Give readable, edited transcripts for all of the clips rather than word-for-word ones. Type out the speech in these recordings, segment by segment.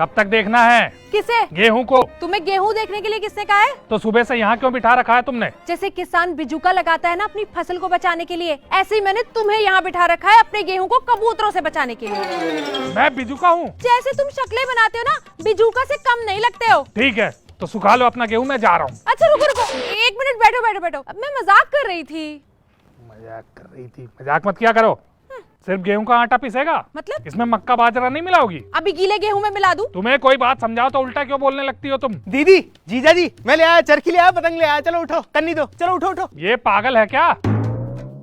कब तक देखना है? किसे? गेहूं को। तुम्हें गेहूं देखने के लिए किसने कहा है? तो सुबह से यहाँ क्यों बिठा रखा है तुमने? जैसे किसान बिजुका लगाता है ना अपनी फसल को बचाने के लिए, ऐसे ही मैंने तुम्हें यहाँ बिठा रखा है अपने गेहूं को कबूतरों से बचाने के लिए। मैं बिजुका हूँ? जैसे तुम शक्लें बनाते हो ना, बिजुका से कम नहीं लगते हो। ठीक है, तो सुखा लो अपना गेहूं, मैं जा रहा हूँ। अच्छा रुको रुको, 1 मिनट बैठो बैठो बैठो। अब मैं मजाक कर रही थी। मजाक कर रही थी? मजाक मत किया करो। सिर्फ गेहूं का आटा पिसेगा? मतलब? इसमें मक्का बाजरा नहीं मिलाओगी? अभी गीले गेहूं में मिला दूं? तुम्हें कोई बात समझाओ तो उल्टा क्यों बोलने लगती हो तुम? दीदी, जीजा जी, मैं ले आया, चरखी ले आया, पतंग ले आया, चलो उठो, कन्नी दो, चलो उठो उठो। ये पागल है क्या?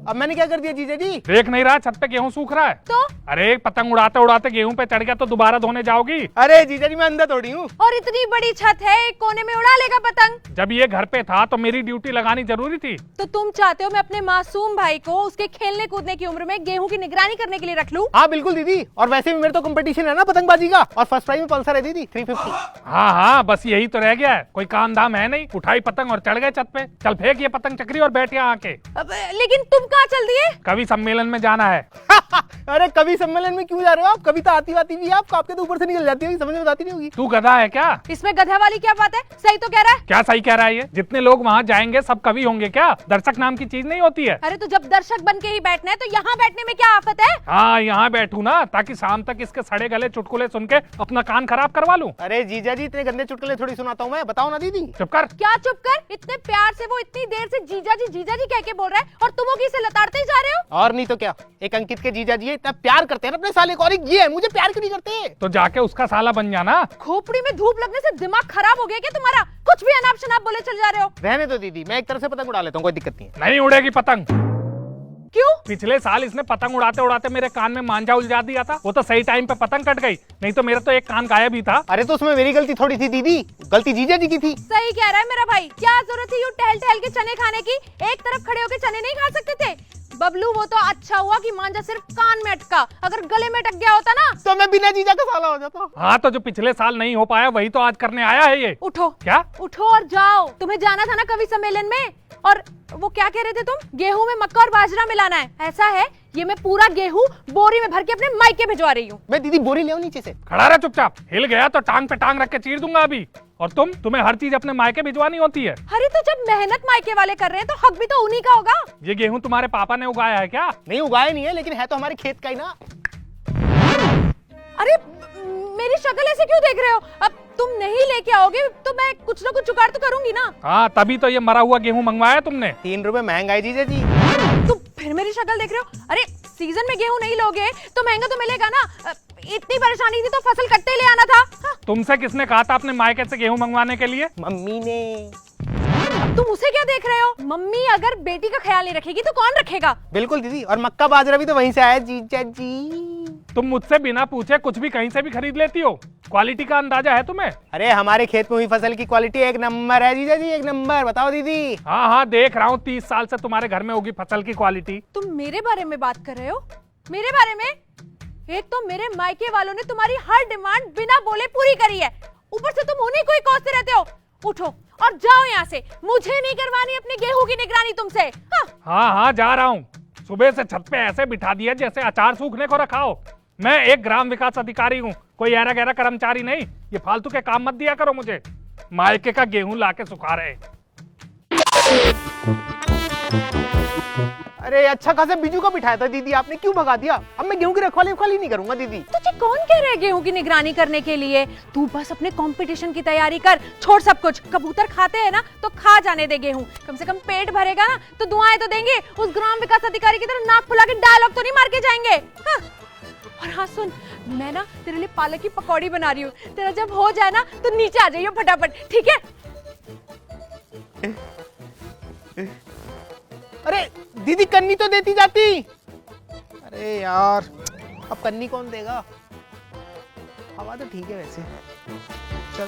अब मैंने क्या कर दिया जीजा जी? देख नहीं रहा छत पे गेहूं सूख रहा है? तो? अरे पतंग उड़ाते उड़ाते गेहूं पे चढ़ गया तो दोबारा धोने जाओगी? अरे जीजा जी, मैं अंधा थोड़ी हूँ। और इतनी बड़ी छत है, एक कोने में उड़ा लेगा पतंग। जब ये घर पे था तो मेरी ड्यूटी लगानी जरूरी थी। तो तुम चाहते हो मैं अपने मासूम भाई को उसके खेलने कूदने की उम्र में गेहूं की निगरानी करने के लिए रख लूं? हाँ बिल्कुल दीदी, और वैसे भी मेरे तो कंपटीशन है ना पतंगबाजी का, और फर्स्ट प्राइज में पल्सर है दीदी 350। हाँ हाँ, बस यही तो रह गया है, कोई काम धाम है नहीं। उठाई पतंग और चढ़ गए छत पे। चल फेंक ये पतंग चक्री और बैठ यहाँ आके। लेकिन तुम कहाँ चल दिए? कवि सम्मेलन में जाना है। अरे कवि सम्मेलन में क्यों जा रहे हो आप? कविता आती वाती भी आपको, आपके तो ऊपर से निकल जाती होगी, समझ में आती नहीं होगी। तू गधा है क्या? इसमें गधा वाली क्या बात है? सही तो कह रहा है। क्या सही कह रहा है ये? जितने लोग वहाँ जाएंगे सब कवि होंगे क्या? दर्शक नाम की चीज नहीं होती है? अरे तो जब दर्शक बन के ही बैठना है तो यहाँ बैठने में क्या आफत है? हाँ, यहाँ बैठू ना ताकि शाम तक इसके सड़े गले चुटकुले सुन के अपना कान खराब करवा लूं। अरे जीजा जी, इतने गंदे चुटकुले थोड़ी सुनाता हूँ मैं, बताओ ना दीदी। चुप कर। क्या चुप कर? इतने प्यार से वो इतनी देर से जीजा जी कह के बोल रहा है और तुम वो इसे लताड़ते ही जा रहे हो। और नहीं तो क्या, एक अंकित के जीजा जी इतना प्यार करते हैं ना अपने साले को, और ये है, मुझे प्यार क्यों नहीं करते? तो जाके उसका साला बन जाना। खोपड़ी में धूप लगने से दिमाग खराब हो गया क्या तुम्हारा? कुछ भी अनाप शनाप बोले चल जा रहे हो। रहने दो दीदी, मैं एक तरह से पतंग उड़ा लेता हूँ, कोई दिक्कत नहीं है। नहीं उड़ेगी पतंग। क्यों? पिछले साल इसने पतंग उड़ाते उड़ाते मेरे कान में मांझा उलझा दिया था। वो तो सही टाइम पे पतंग कट गई, नहीं तो मेरा तो एक कान गायब ही था। अरे तो उसमें मेरी गलती थोड़ी थी दीदी, गलती जीजा जी की थी। सही कह रहा है मेरा भाई। क्या जरूरत थी यूं टहल टहल के चने खाने की? एक तरफ खड़े होके चने नहीं खा सकते थे? बबलू, वो तो अच्छा हुआ कि मांझा सिर्फ कान में अटका, अगर गले में अटक गया होता ना तो मैं बिना जीजा का साला हो जाता। हाँ, तो जो पिछले साल नहीं हो पाया वही तो आज करने आया है ये। उठो। क्या? उठो और जाओ। तुम्हें जाना था ना कवि सम्मेलन में। और वो क्या कह रहे थे तुम? गेहूं में मक्का और बाजरा मिलाना है, ऐसा है? ये मैं पूरा गेहूं बोरी में भर के अपने मायके भिजवा रही हूँ। मैं दीदी बोरी ले आऊं नीचे से? खड़ा रह चुपचाप, हिल गया तो टांग पे टांग रख के चीर दूंगा अभी। और तुम्हें हर चीज अपने मायके भिजवानी होती है। अरे तो जब मेहनत मायके वाले कर रहे हैं तो हक भी तो उन्हीं का होगा। ये गेहूं तुम्हारे पापा ने उगाया है क्या? नहीं उगाया नहीं है, लेकिन है तो हमारे खेत का ही ना। अरे मेरी शक्ल ऐसे क्यों देख रहे हो? अब तुम नहीं लेके आओगे तो मैं कुछ ना कुछ जुगाड़ तो करूंगी ना। हाँ, तभी तो ये मरा हुआ गेहूं मंगवाया तुमने। 3 रुपए महंगा है जीजा जी। तुम फिर मेरी शक्ल देख रहे हो? अरे सीजन में गेहूं नहीं लोगे तो महंगा तो मिलेगा ना। इतनी परेशानी थी तो फसल कट्टे ले आना था। हाँ। तुमसे किसने कहा था अपने मायके से गेहूं मंगवाने के लिए? मम्मी ने। तुम उसे क्या देख रहे हो? मम्मी अगर बेटी का ख्याल नहीं रखेगी तो कौन रखेगा? बिल्कुल दीदी, और मक्का बाजरा भी तो वहीं से आया जीजा जी। तुम मुझसे बिना पूछे कुछ भी कहीं से भी खरीद लेती हो। क्वालिटी का अंदाजा है तुम्हें? अरे हमारे खेत में हुई फसल की क्वालिटी एक नंबर है जीजा जी, एक नंबर। बताओ दीदी। हाँ हाँ, देख रहा हूँ 30 साल से तुम्हारे घर में होगी फसल की क्वालिटी। तुम मेरे बारे में बात कर रहे हो? मेरे बारे में? एक तो मेरे मायके वालों ने तुम्हारी हर डिमांड बिना बोले पूरी करी है, ऊपर से तुम उन्हीं को ही कोसते रहते हो। उठो और जाओ यहाँ से, मुझे नहीं करवानी अपने गेहूं की निगरानी तुमसे। हाँ हाँ हाँ, जा रहा हूँ। सुबह से छत पे ऐसे बिठा दिया जैसे अचार सूखने को रखा हो। मैं एक ग्राम विकास अधिकारी हूँ, कोई ऐरा गैरा कर्मचारी नहीं। ये फालतू के काम मत दिया करो मुझे। मायके का गेहूं लाके सुखा रहे। अरे अच्छा खासा बिजू का बिठाया था दीदी, आपने क्यों भगा दिया? अब मैं गेहूं की रखवाली नहीं करूंगा दीदी। तुझे कौन कह रहा है गेहूं की निगरानी करने के लिए? तू बस अपने कंपटीशन की तैयारी कर, छोड़ सब कुछ। कबूतर खाते हैं ना तो खा जाने दे गेहूं, कम से कम पेट भरेगा ना तो दुआएं तो देंगे। उस ग्राम विकास अधिकारी की तरह नाक फुला के डायलॉग तो नहीं मार के जाएंगे। हाँ। और हाँ सुन, मैं ना तेरे लिए पालक की पकौड़ी बना रही हूँ, तेरा जब हो जाए ना तो नीचे आ जाइयो फटाफट, ठीक है? अरे दीदी, कन्नी तो देती जाती। अरे यार, अब कन्नी कौन देगा? हवा तो ठीक है वैसे। चल